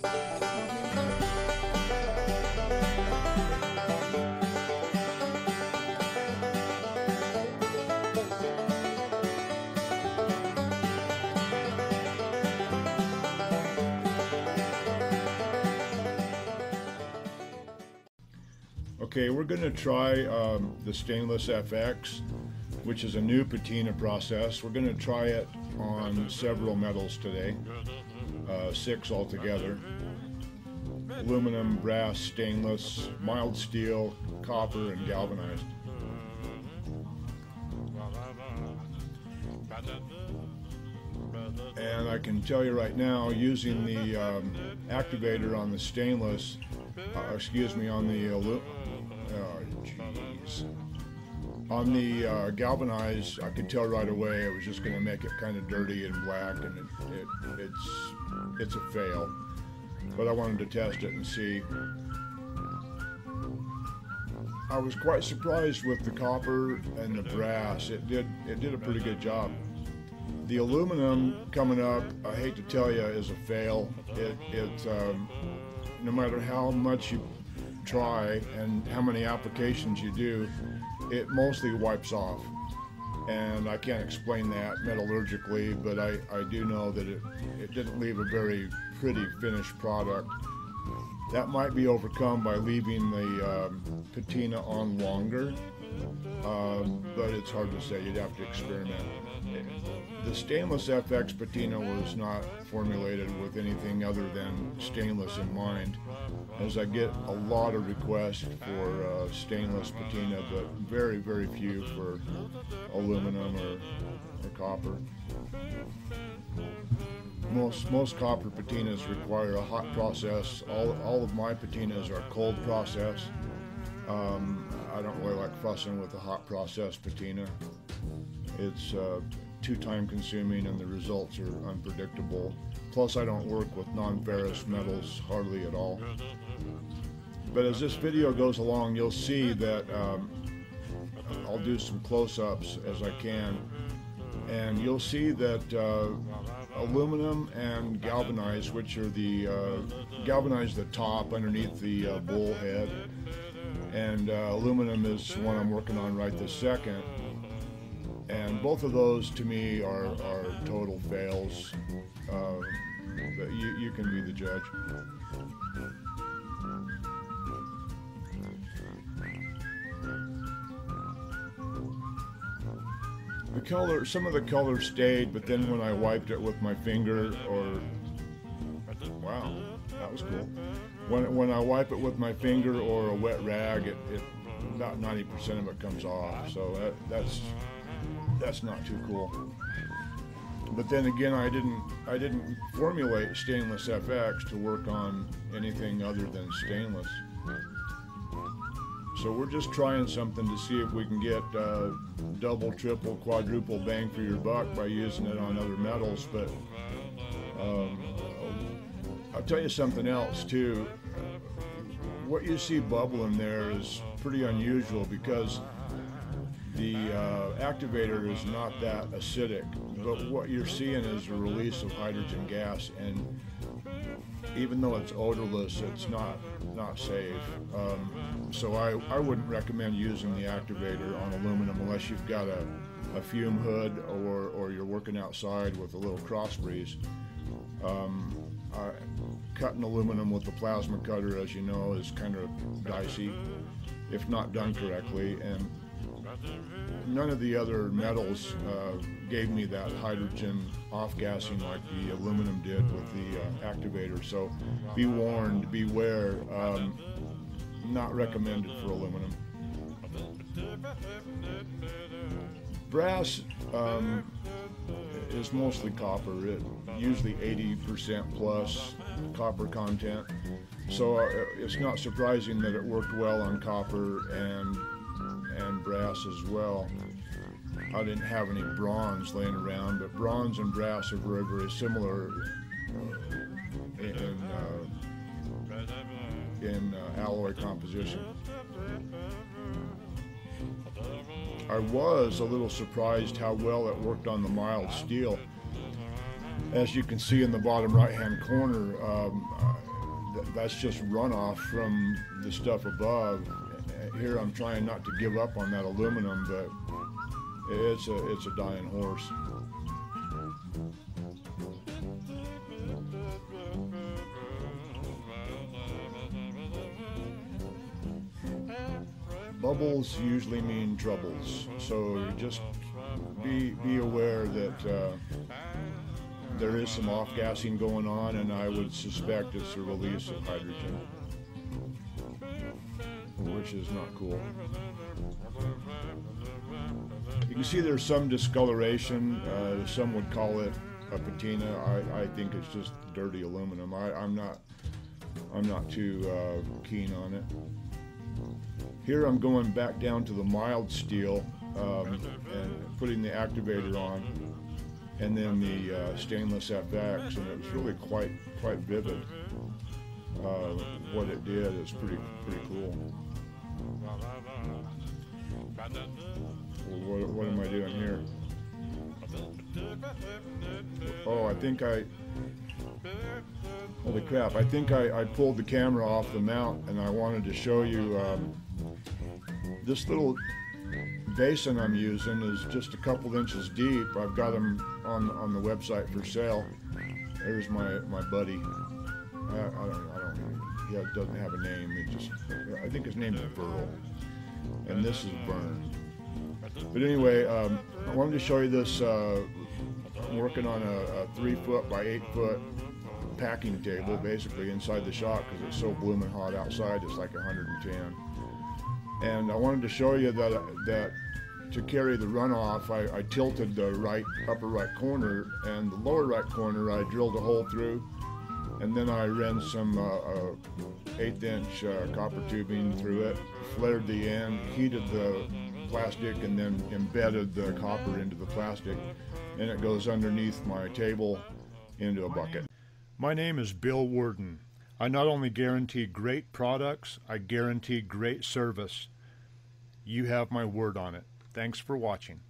Okay, we're going to try the Stainless FX, which is a new patina process. We're going to try it on several metals today, 6 altogether. Aluminum, brass, stainless, mild steel, copper, and galvanized. And I can tell you right now, using the activator on the stainless, on the on the galvanized, I could tell right away it was just going to make it kind of dirty and black, and it's a fail. But I wanted to test it and see. I was quite surprised with the copper and the brass. It did a pretty good job. The aluminum coming up, I hate to tell you, is a fail. No matter how much you try and how many applications you do, it mostly wipes off. And I can't explain that metallurgically, but I do know that it didn't leave a very pretty finished product. That might be overcome by leaving the patina on longer, but it's hard to say. You'd have to experiment. The Stainless FX patina was not formulated with anything other than stainless in mind, as I get a lot of requests for stainless patina, but very, very few for aluminum or copper. Most copper patinas require a hot process. All of my patinas are cold process. I don't really like fussing with a hot process patina. It's too time consuming and the results are unpredictable. Plus I don't work with non-ferrous metals hardly at all. But as this video goes along, you'll see that I'll do some close-ups as I can, and you'll see that aluminum and galvanized, which are the galvanized the top underneath the bowl head, and aluminum is one I'm working on right this second. And both of those to me are total fails. But you can be the judge. The color, some of the color stayed, but then when I wiped it with my finger, wow, that was cool. When I wipe it with my finger or a wet rag, about 90% of it comes off. So that's not too cool. But then again, I didn't formulate Stainless FX to work on anything other than stainless. So we're just trying something to see if we can get double, triple, quadruple bang for your buck by using it on other metals. But I'll tell you something else too. What you see bubbling there is pretty unusual, because the activator is not that acidic, but what you're seeing is a release of hydrogen gas, and even though it's odorless, it's not safe. So I wouldn't recommend using the activator on aluminum unless you've got a fume hood or you're working outside with a little cross breeze. Cutting aluminum with the plasma cutter, as you know, is kind of dicey if not done correctly, and none of the other metals gave me that hydrogen off-gassing like the aluminum did with the activator. So be warned, beware. Not recommended for aluminum. Brass is mostly copper. Usually 80% plus copper content. So it's not surprising that it worked well on copper and brass as well. I didn't have any bronze laying around, but bronze and brass are very, very similar in alloy composition. I was a little surprised how well it worked on the mild steel. As you can see in the bottom right hand corner, that's just runoff from the stuff above. Here I'm trying not to give up on that aluminum, but it's a dying horse. Bubbles usually mean troubles, so just be aware that there is some off-gassing going on, and I would suspect it's a release of hydrogen, which is not cool. You can see there's some discoloration. Some would call it a patina. I think it's just dirty aluminum. I'm not too keen on it. Here I'm going back down to the mild steel and putting the activator on, and then the stainless FX, and it was really quite vivid. What it did is pretty cool. What am I doing here? Oh, holy crap, I think I pulled the camera off the mount, and I wanted to show you this little basin I'm using is just a couple inches deep. I've got them on the website for sale. There's my buddy. He doesn't have a name. I think his name is Burl, and this is Vern. But anyway, I wanted to show you this. I'm working on a 3-foot by 8-foot packing table, basically inside the shop, because it's so blooming hot outside. It's like 110. And I wanted to show you that to carry the runoff, I tilted the upper right corner, and the lower right corner I drilled a hole through, and then I ran some 1/8" copper tubing through it, flared the end, heated the plastic, and then embedded the copper into the plastic, and it goes underneath my table into a bucket. My name is Bill Worden. I not only guarantee great products, I guarantee great service. You have my word on it. Thanks for watching.